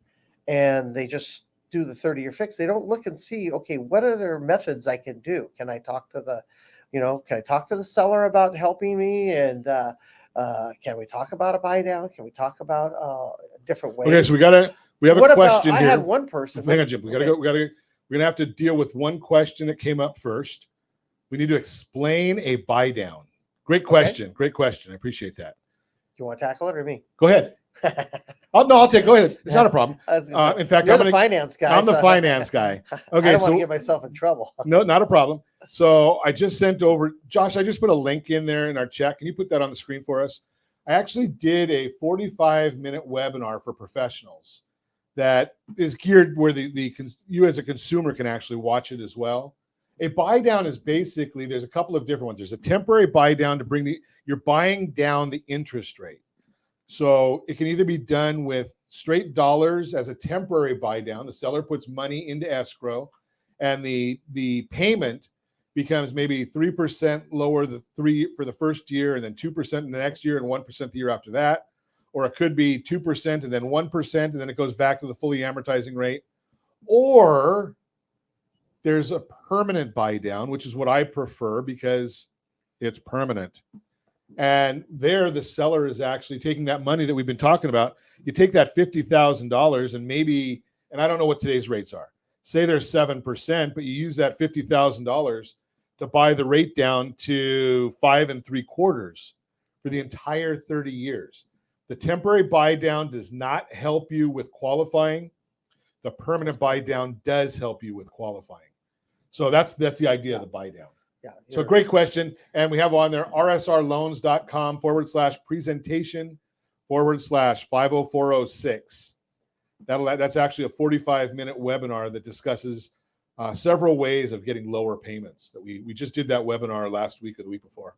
and they just do the 30-year fix. They don't look and see, okay, what are their methods I can do? Can I talk to the seller about helping me? And can we talk about a buy down? Can we talk about different ways? Okay, so we have a question here. I had one person. Hang on, Jim. We're gonna have to deal with one question that came up first. We need to explain a buy down. Great question. Okay. Great question. I appreciate that. You want to tackle it or me? Go ahead. I'll take. Go ahead. It's not a problem. In fact, you're the finance guy. I'm the finance guy. Okay, I don't want to get myself in trouble. No, not a problem. So I just sent over, Josh. I just put a link in there in our chat. Can you put that on the screen for us? I actually did a 45-minute webinar for professionals that is geared where you as a consumer can actually watch it as well. A buy down is basically, there's a couple of different ones. There's a temporary buy down to you're buying down the interest rate. So it can either be done with straight dollars as a temporary buy down. The seller puts money into escrow and the payment becomes maybe 3% lower for the first year and then 2% in the next year and 1% the year after that. Or it could be 2% and then 1% and then it goes back to the fully amortizing rate. Or there's a permanent buy down, which is what I prefer because it's permanent. And there the seller is actually taking that money that we've been talking about. You take that $50,000 and maybe, and I don't know what today's rates are, say they're 7%, but you use that $50,000 to buy the rate down to 5 3/4 for the entire 30 years. The temporary buy down does not help you with qualifying. The permanent buy down does help you with qualifying. So that's the idea of the buy down. Yeah. So great question. And we have on there rsrloans.com/presentation/50406. That's actually a 45-minute webinar that discusses several ways of getting lower payments. That we just did that webinar last week or the week before.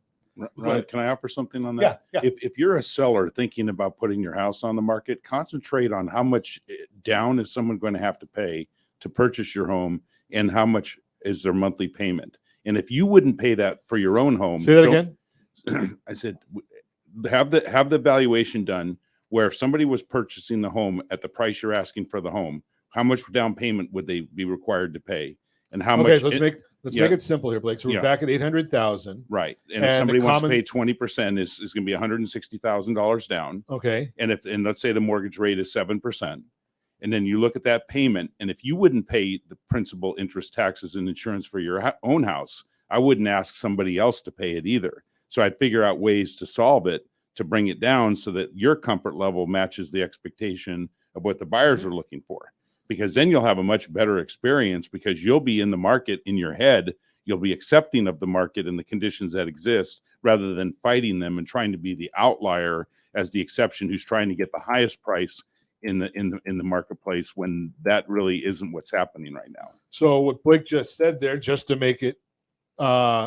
Ron, can I offer something on that? Yeah. If you're a seller thinking about putting your house on the market, concentrate on how much down is someone going to have to pay to purchase your home and how much is their monthly payment. And if you wouldn't pay that for your own home, say that again. I said, have the valuation done where if somebody was purchasing the home at the price you're asking for the home, how much down payment would they be required to pay? And how much? Let's make it simple here, Blake. So we're back at 800,000. Right. And if somebody wants to pay 20%, is going to be $160,000 down. Okay. And let's say the mortgage rate is 7%. And then you look at that payment, and if you wouldn't pay the principal, interest, taxes, and insurance for your own house, I wouldn't ask somebody else to pay it either. So I'd figure out ways to solve it, to bring it down so that your comfort level matches the expectation of what the buyers are looking for. Because then you'll have a much better experience because you'll be in the market in your head. You'll be accepting of the market and the conditions that exist rather than fighting them and trying to be the outlier as the exception who's trying to get the highest price in the marketplace when that really isn't what's happening right now. So what Blake just said there, just to make it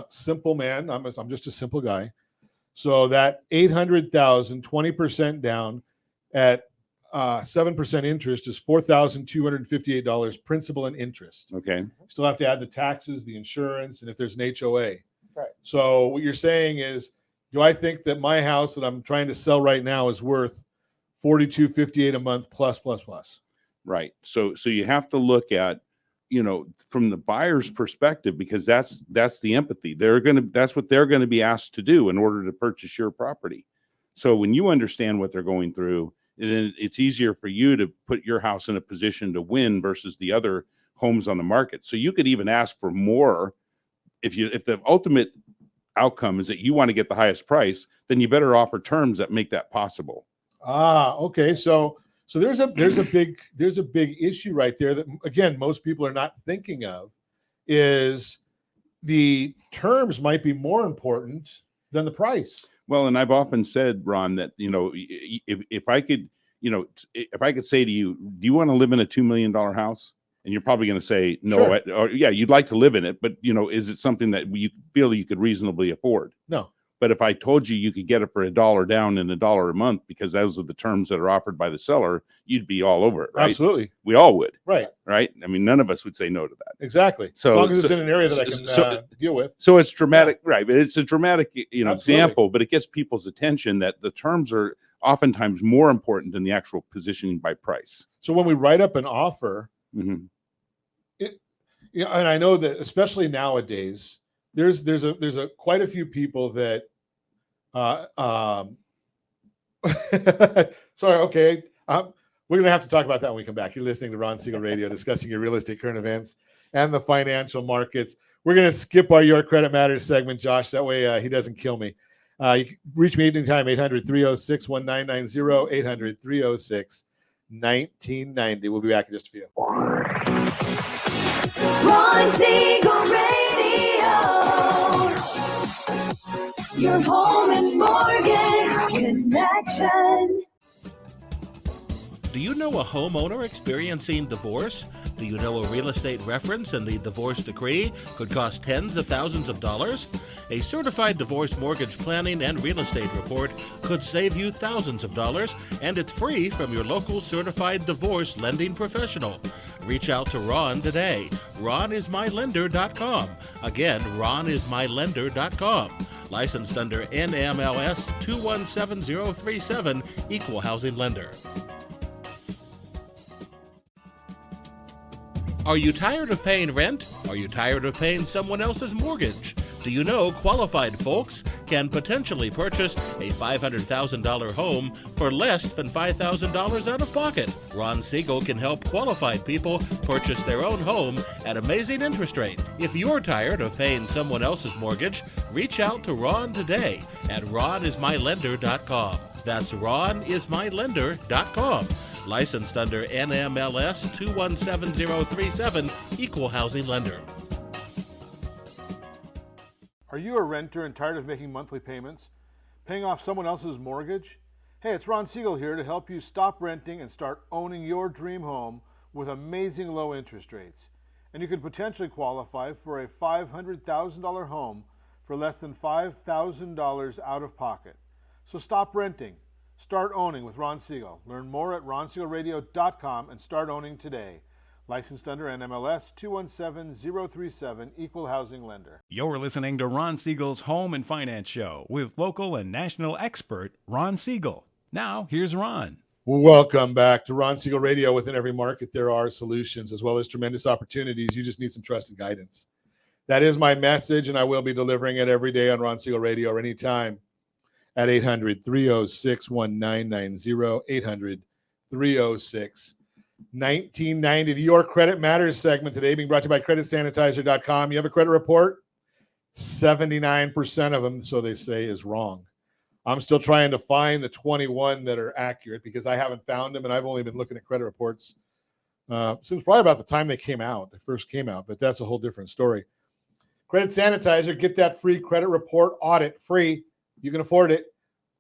simple, man, I'm just a simple guy. So that 800,000, 20% down at 7% interest is $4,258 principal and interest. Okay. Still have to add the taxes, the insurance, and if there's an HOA. Right. So what you're saying is, do I think that my house that I'm trying to sell right now is worth $4,258 a month plus? Right. So you have to look at, from the buyer's perspective, because that's the empathy. That's what they're going to be asked to do in order to purchase your property. So when you understand what they're going through, it's easier for you to put your house in a position to win versus the other homes on the market. So you could even ask for more. If the ultimate outcome is that you want to get the highest price, then you better offer terms that make that possible. Okay. So there's a big issue right there that, again, most people are not thinking of, is the terms might be more important than the price. Well, and I've often said, Ron, that, if I could say to you, do you want to live in a $2 million house? And you're probably going to say, no, Sure. or yeah, you'd like to live in it, but is it something that you feel you could reasonably afford? No. But if I told you could get it for $1 down and $1 a month because those are the terms that are offered by the seller, you'd be all over it, right? Absolutely. We all would. Right. Right. I mean, none of us would say no to that. Exactly. So as long as it's in an area that I can deal with. So it's dramatic, right? But it's a dramatic, example, but it gets people's attention that the terms are oftentimes more important than the actual positioning by price. So when we write up an offer, and I know that especially nowadays, there's a quite a few people that sorry, okay. We're going to have to talk about that when we come back. You're listening to Ron Siegel Radio, discussing your real estate current events and the financial markets. We're going to skip our Your Credit Matters segment, Josh. That way he doesn't kill me. You can reach me anytime, 800-306-1990, 800-306-1990. We'll be back in just a few. Ron Siegel Radio. Your home and mortgage connection. Do you know a homeowner experiencing divorce? Do you know a real estate reference and the divorce decree could cost tens of thousands of dollars? A certified divorce mortgage planning and real estate report could save you thousands of dollars, and it's free from your local certified divorce lending professional. Reach out to Ron today. RonIsMyLender.com. Again, RonIsMyLender.com. Licensed under NMLS 217037, Equal Housing Lender. Are you tired of paying rent? Are you tired of paying someone else's mortgage? Do you know qualified folks can potentially purchase a $500,000 home for less than $5,000 out of pocket? Ron Siegel can help qualified people purchase their own home at amazing interest rates. If you're tired of paying someone else's mortgage, reach out to Ron today at RonIsMyLender.com. That's RonIsMyLender.com. Licensed under NMLS 217037, Equal Housing Lender. Are you a renter and tired of making monthly payments? Paying off someone else's mortgage? Hey, it's Ron Siegel here to help you stop renting and start owning your dream home with amazing low interest rates. And you could potentially qualify for a $500,000 home for less than $5,000 out of pocket. So stop renting. Start owning with Ron Siegel. Learn more at ronsiegelradio.com and start owning today. Licensed under NMLS 217037, Equal Housing Lender. You're listening to Ron Siegel's Home and Finance Show with local and national expert Ron Siegel. Now, here's Ron. Welcome back to Ron Siegel Radio. Within every market, there are solutions as well as tremendous opportunities. You just need some trusted guidance. That is my message, and I will be delivering it every day on Ron Siegel Radio or anytime at 800-306-1990, 800-306-1990. The Your Credit Matters segment today being brought to you by CreditSanitizer.com. You have a credit report? 79% of them, so they say, is wrong. I'm still trying to find the 21 that are accurate because I haven't found them, and I've only been looking at credit reports since probably about the time they first came out, but that's a whole different story. Credit Sanitizer, get that free credit report audit free. You can afford it.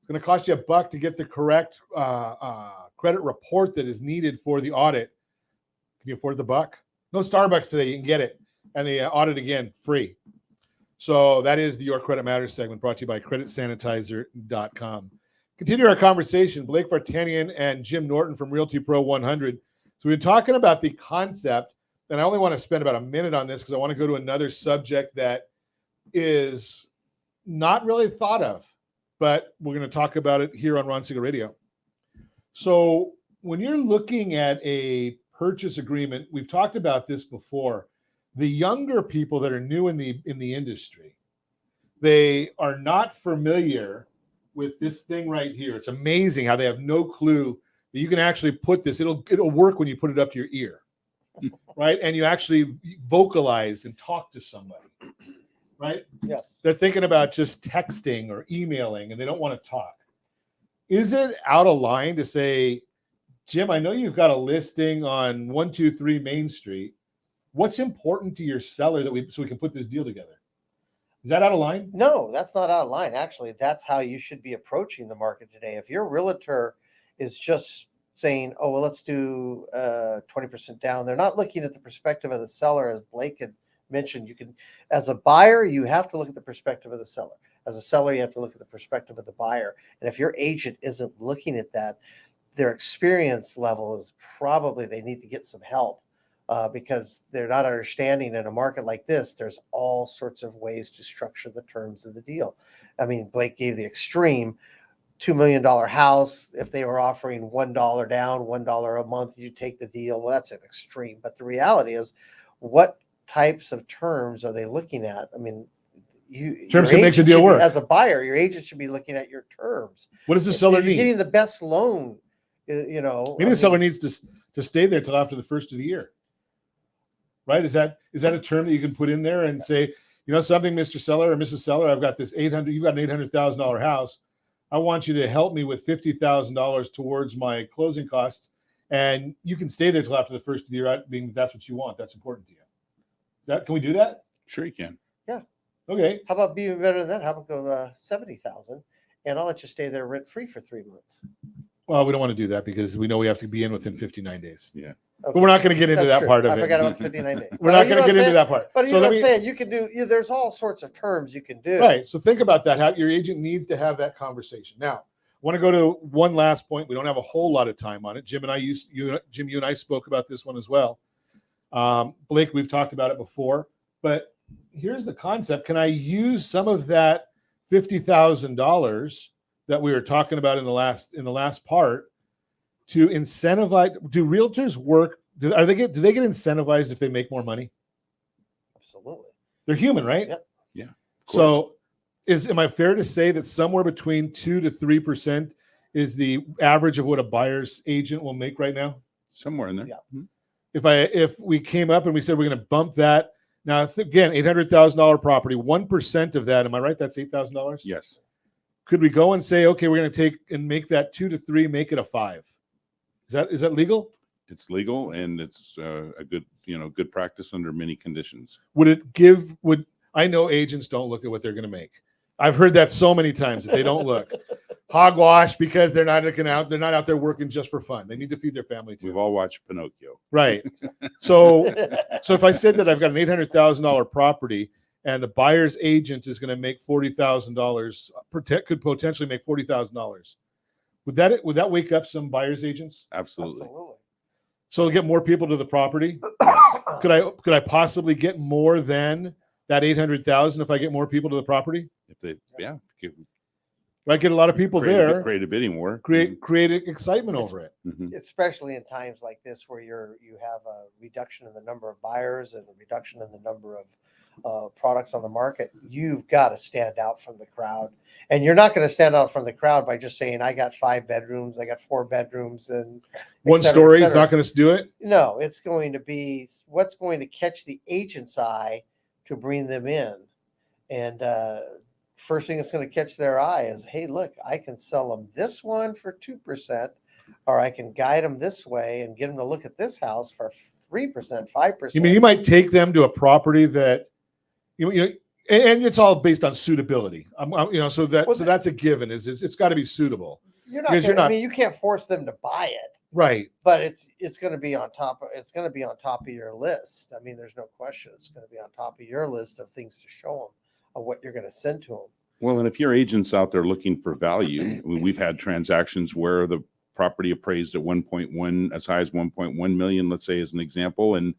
It's going to cost you $1 to get the correct credit report that is needed for the audit. Can you afford the $1? No Starbucks today. You can get it. And the audit, again, free. So that is the Your Credit Matters segment brought to you by CreditSanitizer.com. Continue our conversation. Blake Vartanian and Jim Norton from Realty Pro 100. So we've been talking about the concept, and I only want to spend about a minute on this because I want to go to another subject that is not really thought of, but we're going to talk about it here on Ron Siegel Radio. So when you're looking at a purchase agreement, we've talked about this before. The younger people that are new in the industry, they are not familiar with this thing right here. It's amazing how they have no clue that you can actually put this. It'll work when you put it up to your ear, right? And you actually vocalize and talk to somebody. Right? Yes. They're thinking about just texting or emailing and they don't want to talk. Is it out of line to say, Jim, I know you've got a listing on 123 Main Street. What's important to your seller so we can put this deal together? Is that out of line? No, that's not out of line. Actually, that's how you should be approaching the market today. If your realtor is just saying, oh, well, let's do 20% down, they're not looking at the perspective of the seller, as Blake had mentioned. You can, as a buyer, you have to look at the perspective of the seller. As a seller, you have to look at the perspective of the buyer. And if your agent isn't looking at that, their experience level is probably they need to get some help because they're not understanding in a market like this. There's all sorts of ways to structure the terms of the deal. I mean, Blake gave the extreme $2 million house. If they were offering $1 down, $1 a month, you take the deal. Well, that's an extreme. But the reality is, what types of terms are they looking at? I mean, terms that make the deal work. As a buyer, your agent should be looking at your terms. What does the seller need? Getting the best loan, Maybe the seller needs to stay there till after the first of the year, right? Is that a term that you can put in there and say, something, Mr. Seller or Mrs. Seller, I've got this you've got an $800,000 house. I want you to help me with $50,000 towards my closing costs, and you can stay there till after the first of the year. Being that's what you want. That's important to you. Can we do that? Sure, you can. Yeah. Okay. How about being better than that? How about go 70,000, and I'll let you stay there rent free for 3 months. Well, we don't want to do that because we know we have to be in within 59 days. Yeah. Okay. But we're not going to get into that part of it. I forgot about the 59 days. We're not going to get into that part. But you know what I'm saying? You can do, there's all sorts of terms you can do. Right. So think about that. How your agent needs to have that conversation. Now, I want to go to one last point. We don't have a whole lot of time on it. Jim, you and I spoke about this one as well. Blake, we've talked about it before. But here's the concept. Can I use some of that $50,000 that we were talking about in the last part to incentivize? Do realtors work? Do they get incentivized if they make more money? Absolutely. They're human, right? Yep. Yeah. So am I fair to say that somewhere between 2 to 3% is the average of what a buyer's agent will make right now? Somewhere in there. Yeah. Mm-hmm. If we came up and we said we're going to bump that. Now, again, $800,000 property, 1% of that, am I right? That's $8,000? Yes. Could we go and say, okay, we're going to take and make that 2 to 3, make it a 5? Is that legal? It's legal, and it's a good practice under many conditions. I know agents don't look at what they're going to make. I've heard that so many times that they don't look. Hogwash, because they're not looking out. They're not out there working just for fun. They need to feed their family too. We've all watched Pinocchio. Right. So if I said that I've got an $800,000 property and the buyer's agent is going to make $40,000, could potentially make $40,000. Would that wake up some buyer's agents? Absolutely. So get more people to the property. Could I possibly get more than that 800,000 if I get more people to the property? Right, get a lot of people there. Create a bidding war. Create excitement over it. Mm-hmm. Especially in times like this where you have a reduction in the number of buyers and a reduction in the number of products on the market. You've got to stand out from the crowd, and you're not going to stand out from the crowd by just saying, "I got 5 bedrooms, I got 4 bedrooms," and one story is not going to do it. No, it's going to be what's going to catch the agent's eye to bring them in, and first thing that's going to catch their eye is, hey, look, I can sell them this one for 2%, or I can guide them this way and get them to look at this house for 3%, 5%. You mean you might take them to a property that, and it's all based on suitability. So that's a given. It's got to be suitable. You can't force them to buy it. Right. But it's going to be on top of your list. I mean, there's no question. It's going to be on top of your list of things to show them, of what you're going to send to them. Well, and if your agent's out there looking for value, we've had transactions where the property appraised at 1.1, as high as 1.1 million, let's say, as an example, and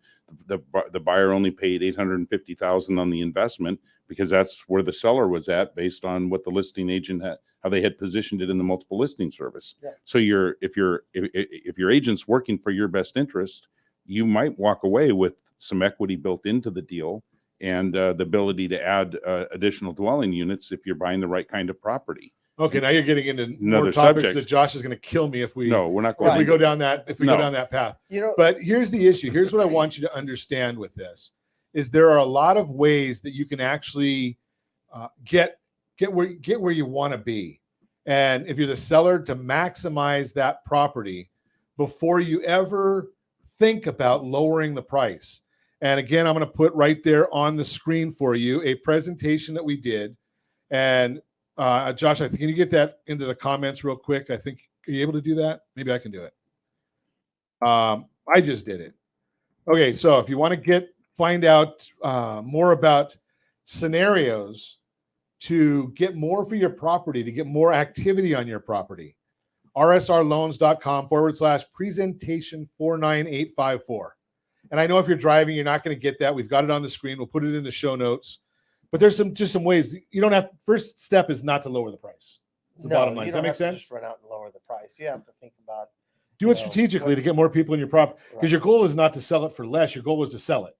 the buyer only paid $850,000 on the investment because that's where the seller was at based on what the listing agent had, how they had positioned it in the multiple listing service. Yeah. So if your agent's working for your best interest, you might walk away with some equity built into the deal and the ability to add additional dwelling units if you're buying the right kind of property. Okay, now you're getting into Another more topics subject. that Josh is going to kill me if we. No, we're not going. If we go down that. If we go down that path. But here's the issue. Here's what I want you to understand with this: is there are a lot of ways that you can actually get where you want to be, and if you're the seller, to maximize that property before you ever think about lowering the price. And again, I'm going to put right there on the screen for you a presentation that we did. And Josh, I think, can you get that into the comments real quick? I think, are you able to do that? Maybe I can do it. I just did it. Okay, so if you want to find out more about scenarios to get more for your property, to get more activity on your property. rsrloans.com/presentation 49854. And I know if you're driving, you're not going to get that. We've got it on the screen. We'll put it in the show notes. But there's some ways. You don't have, first step is not to lower the price. The bottom line. Does that make sense? Just run out and lower the price. You have to think about do it strategically to get more people in your property. Because your goal is not to sell it for less. Your goal is to sell it.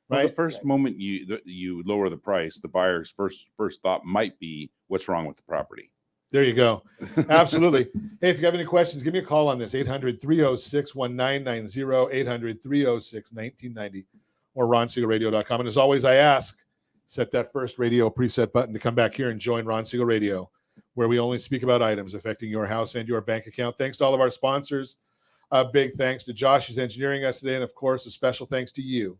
Well, the first moment you lower the price, the buyer's first thought might be, what's wrong with the property? There you go. Absolutely. Hey, if you have any questions, give me a call on this, 800-306-1990, 800-306-1990, or ronsiegelradio.com. And as always, I ask, set that first radio preset button to come back here and join Ron Siegel Radio, where we only speak about items affecting your house and your bank account. Thanks to all of our sponsors. A big thanks to Josh, who's engineering us today. And, of course, a special thanks to you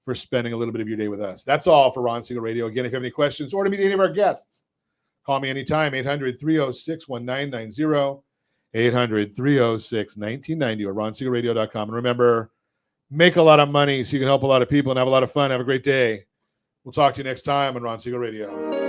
for spending a little bit of your day with us. That's all for Ron Siegel Radio. Again, if you have any questions or to meet any of our guests, call me anytime, 800-306-1990, 800-306-1990, or ronsiegelradio.com. And remember, make a lot of money so you can help a lot of people and have a lot of fun. Have a great day. We'll talk to you next time on Ron Siegel Radio.